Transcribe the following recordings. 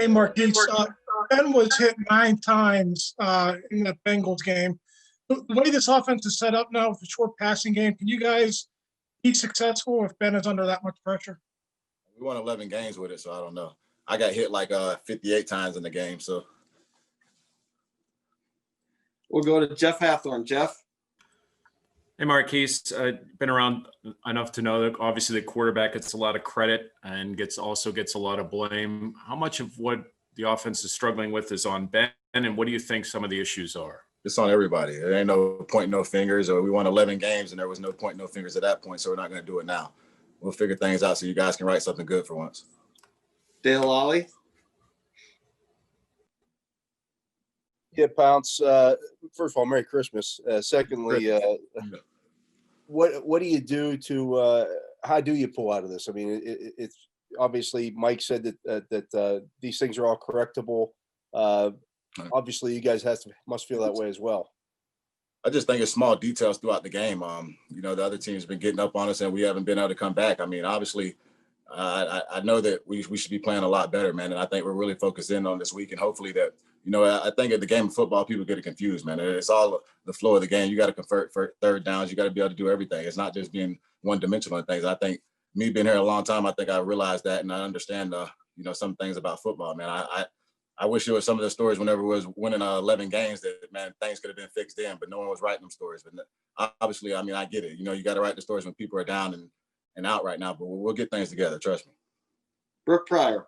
Hey, Maurkice, Ben was hit 9 times in the Bengals game. The way this offense is set up now with a short passing game, can you guys be successful if Ben is under that much pressure? We won 11 games with it, so I don't know. I got hit like 58 times in the game, so. We'll go to Jeff Hathorn. Jeff? Hey, Maurkice, been around enough to know that obviously the quarterback gets a lot of credit and also gets a lot of blame. How much of what the offense is struggling with is on Ben, and what do you think some of the issues are? It's on everybody. There ain't no point, no fingers, or we won 11 games and there was no point, no fingers at that point, so we're not going to do it now. We'll figure things out so you guys can write something good for once. Dale Lally? Yeah, Pounce. First of all, Merry Christmas. Secondly, what do you do to how do you pull out of this? I mean, it's obviously Mike said that these things are all correctable. Obviously, you guys must feel that way as well. I just think it's small details throughout the game. The other team's been getting up on us and we haven't been able to come back. I mean, obviously, I know that we should be playing a lot better, man. And I think we're really focused in on this week, and hopefully that, I think at the game of football, people get it confused, man. It's all the flow of the game. You got to convert for third downs. You got to be able to do everything. It's not just being one-dimensional on things. I think me being here a long time, I think I realized that, and I understand, some things about football, man. I wish there was some of the stories whenever we was winning 11 games that, man, things could have been fixed then, but no one was writing them stories. But obviously, I mean, I get it. You got to write the stories when people are down and out right now, but we'll get things together. Trust me. Brooke Pryor.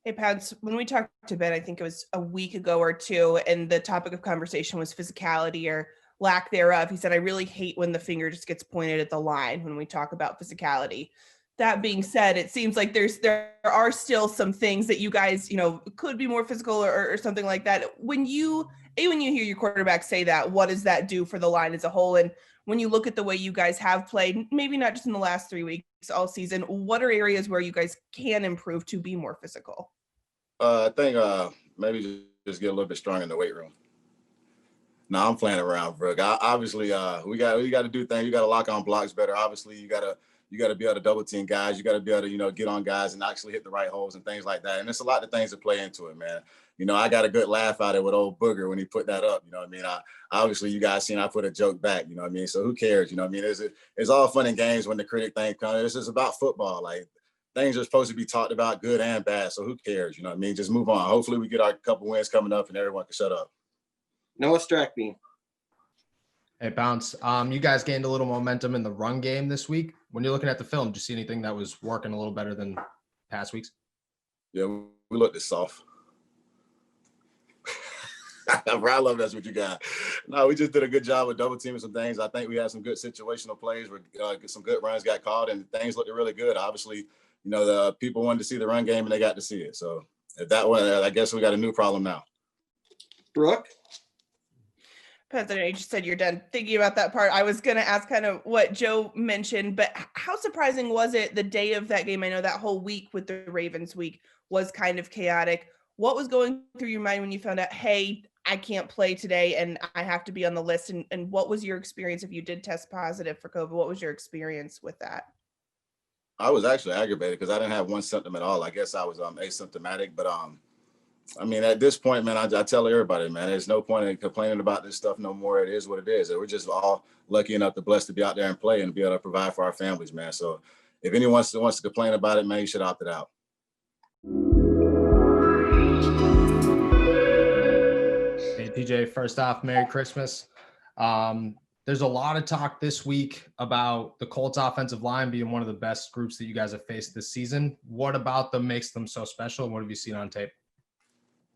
Hey, Pads, when we talked to Ben, I think it was a week ago or two, and the topic of conversation was physicality or lack thereof. He said, I really hate when the finger just gets pointed at the line when we talk about physicality. That being said, it seems like there are still some things that you guys, could be more physical or something like that. When you hear your quarterback say that, what does that do for the line as a whole? And when you look at the way you guys have played, maybe not just in the last 3 weeks, all season, what are areas where you guys can improve to be more physical? I think maybe just get a little bit stronger in the weight room. No, I'm playing around, Brooke. Obviously, we got to do things. You got to lock on blocks better. Obviously, you got to be able to double team guys. You got to be able to, get on guys and actually hit the right holes and things like that. And there's a lot of things that play into it, man. I got a good laugh out of it with old Booger when he put that up. Obviously, you guys seen I put a joke back. So who cares? It's all fun and games when the critic thing comes. This is about football. Like, things are supposed to be talked about, good and bad. So who cares? Just move on. Hopefully, we get our couple wins coming up and everyone can shut up. Noah Strackbean. Hey, Bounce. You guys gained a little momentum in the run game this week. When you're looking at the film, do you see anything that was working a little better than past weeks? Yeah, we looked at soft. I love that's what you got. No, we just did a good job with double teaming some things. I think we had some good situational plays where some good runs got called and things looked really good. Obviously, the people wanted to see the run game and they got to see it. So if that one, I guess we got a new problem now. Brooke? President, you just said you're done thinking about that part. I was going to ask kind of what Joe mentioned, but how surprising was it the day of that game? I know that whole week with the Ravens week was kind of chaotic. What was going through your mind when you found out, hey, I can't play today and I have to be on the list? And what was your experience if you did test positive for COVID? What was your experience with that? I was actually aggravated because I didn't have one symptom at all. I guess I was asymptomatic, but at this point, man, I tell everybody, man, there's no point in complaining about this stuff no more. It is what it is. We're just all lucky enough to blessed to be out there and play and be able to provide for our families, man. So if anyone wants to complain about it, man, you should opt it out. Hey, TJ, first off, Merry Christmas. There's a lot of talk this week about the Colts offensive line being one of the best groups that you guys have faced this season. What about them makes them so special? And what have you seen on tape?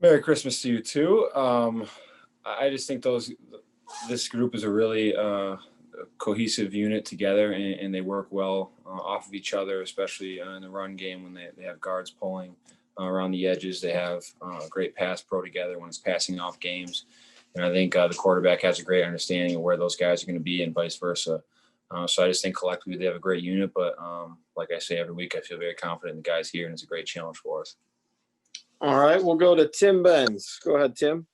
Merry Christmas to you too. I just think this group is a really cohesive unit together, and they work well off of each other, especially in the run game when they have guards pulling around the edges. They have a great pass pro together when it's passing off games. And I think the quarterback has a great understanding of where those guys are going to be and vice versa. So I just think collectively they have a great unit. But like I say every week, I feel very confident in the guys here, and it's a great challenge for us. All right, we'll go to Tim Benz. Go ahead, Tim.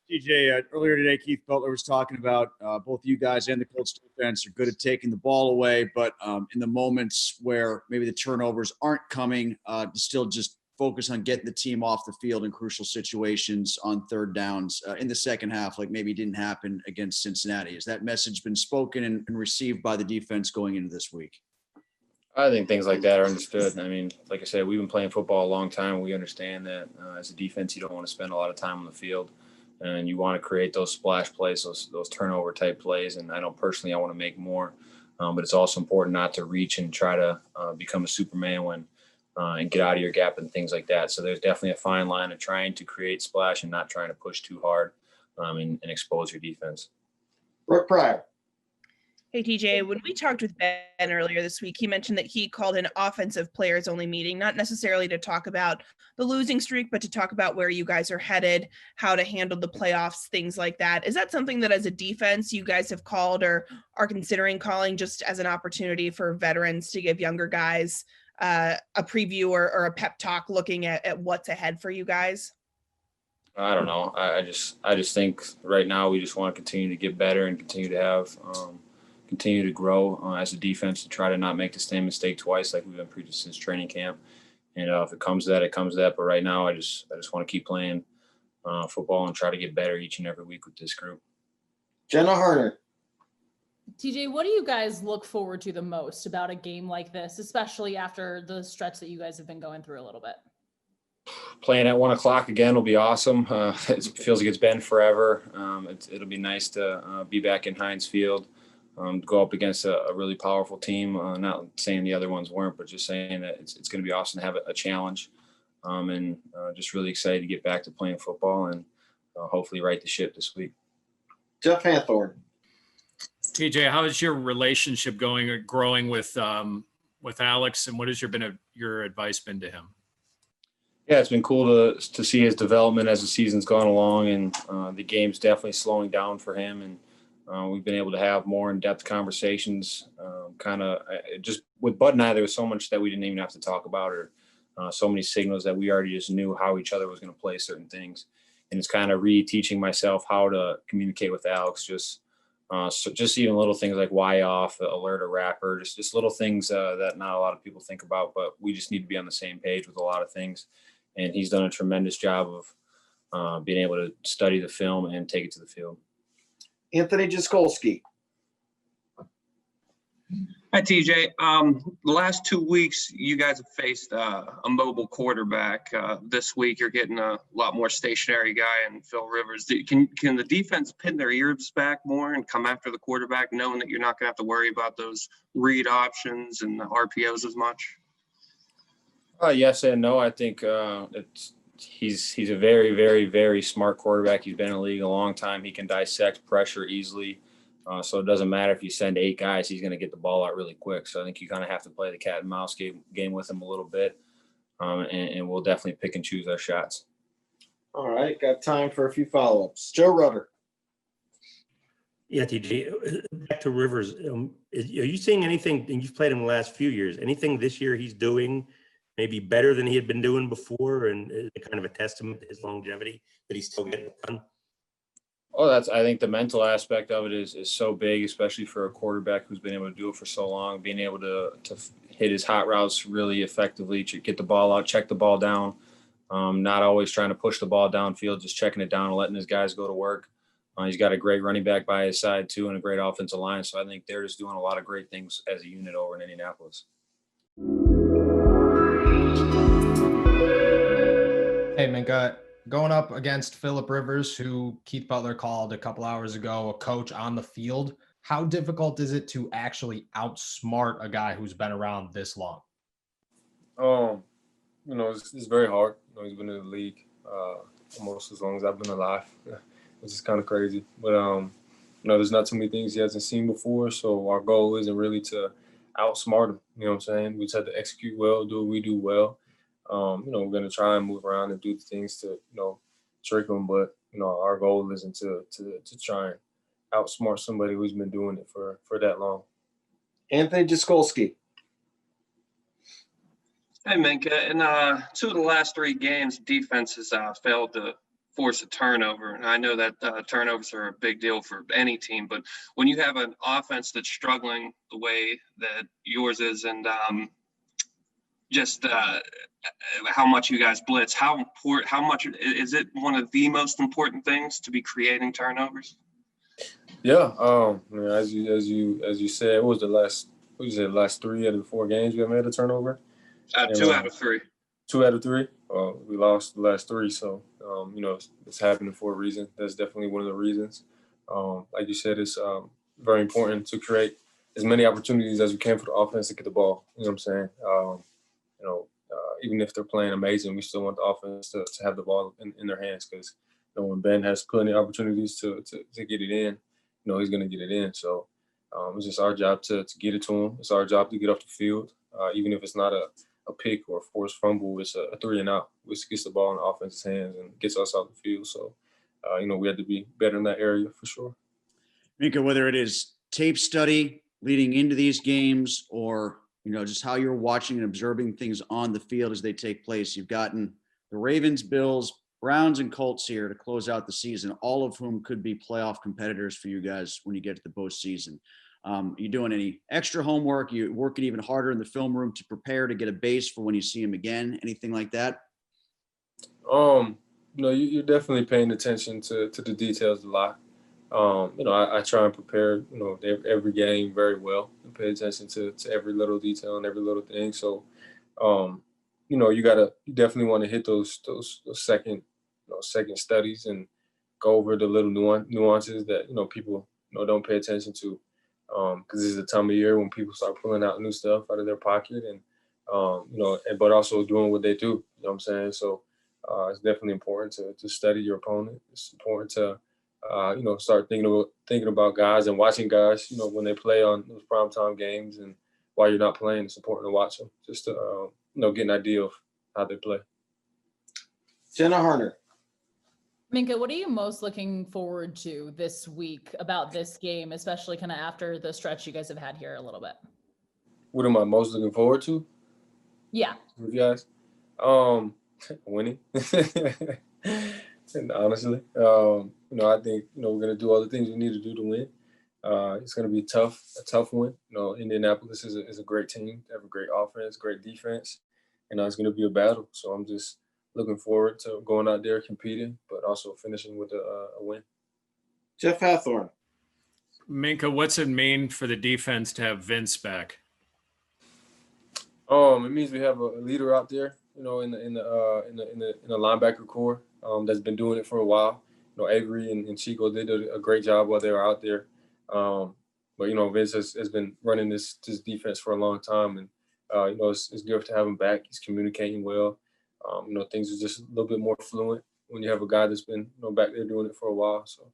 TJ, earlier today, Keith Butler was talking about both you guys and the Colts defense are good at taking the ball away, but in the moments where maybe the turnovers aren't coming, to still just focus on getting the team off the field in crucial situations on third downs in the second half, like maybe didn't happen against Cincinnati. Has that message been spoken and received by the defense going into this week? I think things like that are understood. I mean, like I said, we've been playing football a long time. We understand that as a defense, you don't want to spend a lot of time on the field, and you want to create those splash plays, those turnover type plays. And I know personally I want to make more, but it's also important not to reach and try to become a Superman and get out of your gap and things like that. So there's definitely a fine line of trying to create splash and not trying to push too hard and expose your defense. Brooke Pryor. Hey, TJ, when we talked with Ben earlier this week, he mentioned that he called an offensive players only meeting, not necessarily to talk about the losing streak, but to talk about where you guys are headed, how to handle the playoffs, things like that. Is that something that as a defense you guys have called or are considering calling, just as an opportunity for veterans to give younger guys a preview or a pep talk looking at what's ahead for you guys? I don't know. I just think right now we just want to continue to get better and continue to have continue to grow as a defense to try to not make the same mistake twice like we've been preaching since training camp. And if it comes to that, it comes to that. But right now I just want to keep playing football and try to get better each and every week with this group. Jenna Harner. TJ, what do you guys look forward to the most about a game like this, especially after the stretch that you guys have been going through a little bit? Playing at 1 o'clock again will be awesome. It feels like it's been forever. It'll be nice to be back in Heinz Field, go up against a really powerful team. Not saying the other ones weren't, but just saying that it's going to be awesome to have a challenge. And just really excited to get back to playing football and hopefully right the ship this week. Jeff Hanthorne. TJ, how is your relationship going or growing with Alex, and what has your advice been to him? Yeah, it's been cool to see his development as the season's gone along, and the game's definitely slowing down for him. And we've been able to have more in-depth conversations. Just with Bud and I, there was so much that we didn't even have to talk about, or so many signals that we already just knew how each other was going to play certain things. And it's kind of re-teaching myself how to communicate with Alex. So just even little things like why off, alert, a wrapper, just little things that not a lot of people think about, but we just need to be on the same page with a lot of things. And he's done a tremendous job of being able to study the film and take it to the field. Anthony Jaskolski. Hi, TJ. The last 2 weeks, you guys have faced a mobile quarterback. This week, you're getting a lot more stationary guy in Phil Rivers. Can the defense pin their ears back more and come after the quarterback, knowing that you're not going to have to worry about those read options and the RPOs as much? Yes and no. I think he's a very, very, very smart quarterback. He's been in the league a long time. He can dissect pressure easily. So it doesn't matter if you send 8 guys, he's going to get the ball out really quick. So I think you kind of have to play the cat and mouse game with him a little bit. And we'll definitely pick and choose our shots. All right. Got time for a few follow-ups. Joe Rudder. Yeah, TJ, back to Rivers. Are you seeing anything, and you've played him the last few years, anything this year he's doing maybe better than he had been doing before, and kind of a testament to his longevity that he's still getting it done? Oh, I think the mental aspect of it is so big, especially for a quarterback who's been able to do it for so long, being able to hit his hot routes really effectively, to get the ball out, check the ball down, not always trying to push the ball downfield, just checking it down and letting his guys go to work. He's got a great running back by his side too, and a great offensive line. So I think they're just doing a lot of great things as a unit over in Indianapolis. Hey, Minkah, going up against Phillip Rivers, who Keith Butler called a couple hours ago a coach on the field, how difficult is it to actually outsmart a guy who's been around this long? It's very hard. He's been in the league almost as long as I've been alive, which is kind of crazy. But there's not too many things he hasn't seen before. So our goal isn't really to outsmart him. You know what I'm saying? We just have to execute well, do what we do well. We're going to try and move around and do the things to, trick them. But, our goal isn't to try and outsmart somebody who's been doing it for that long. Anthony Jaskolski. Hey, Minkah. In 2 of the last 3 games, defense has failed to force a turnover. And I know that turnovers are a big deal for any team. But when you have an offense that's struggling the way that yours is, and just how much you guys blitz. How much is it one of the most important things to be creating turnovers? Yeah. As you said, it was the last 3 out of the 4 games we have made a turnover. 2 out of 3. 2 out of 3. We lost the last 3, so it's happening for a reason. That's definitely one of the reasons. Like you said, it's very important to create as many opportunities as we can for the offense to get the ball. You know what I'm saying? Even if they're playing amazing, we still want the offense to have the ball in their hands, because when Ben has plenty of opportunities to get it in, he's going to get it in. So it's just our job to get it to him. It's our job to get off the field, even if it's not a pick or a forced fumble. It's a 3 and out, which gets the ball in the offense's hands and gets us off the field. So, we have to be better in that area for sure. Minkah, whether it is tape study leading into these games or, just how you're watching and observing things on the field as they take place, you've gotten the Ravens, Bills, Browns, and Colts here to close out the season, all of whom could be playoff competitors for you guys when you get to the postseason. You doing any extra homework? You working even harder in the film room to prepare to get a base for when you see him again? Anything like that? You're definitely paying attention to the details a lot. I try and prepare, every game very well and pay attention to every little detail and every little thing. So, you definitely want to hit those second studies and go over the little nuances that, people, don't pay attention to. Because this is the time of year when people start pulling out new stuff out of their pocket and, but also doing what they do, you know what I'm saying? So it's definitely important to study your opponent. It's important to, start thinking about guys and watching guys, when they play on those primetime games, and while you're not playing, it's important to watch them just to, get an idea of how they play. Jenna Harner. Minkah, what are you most looking forward to this week about this game, especially kind of after the stretch you guys have had here a little bit? What am I most looking forward to? Yeah. With you guys? Winning. And honestly, I think, we're going to do all the things we need to do to win. It's going to be a tough win. Indianapolis is a great team. They have a great offense, great defense, and it's going to be a battle. So I'm just looking forward to going out there competing, but also finishing with a win. Jeff Hathorn. Minkah, what's it mean for the defense to have Vince back? It means we have a leader out there, in the linebacker core that's been doing it for a while. Avery and Chico did a great job while they were out there. But Vince has been running this defense for a long time, and it's good to have him back. He's communicating well. Things are just a little bit more fluent when you have a guy that's been back there doing it for a while. So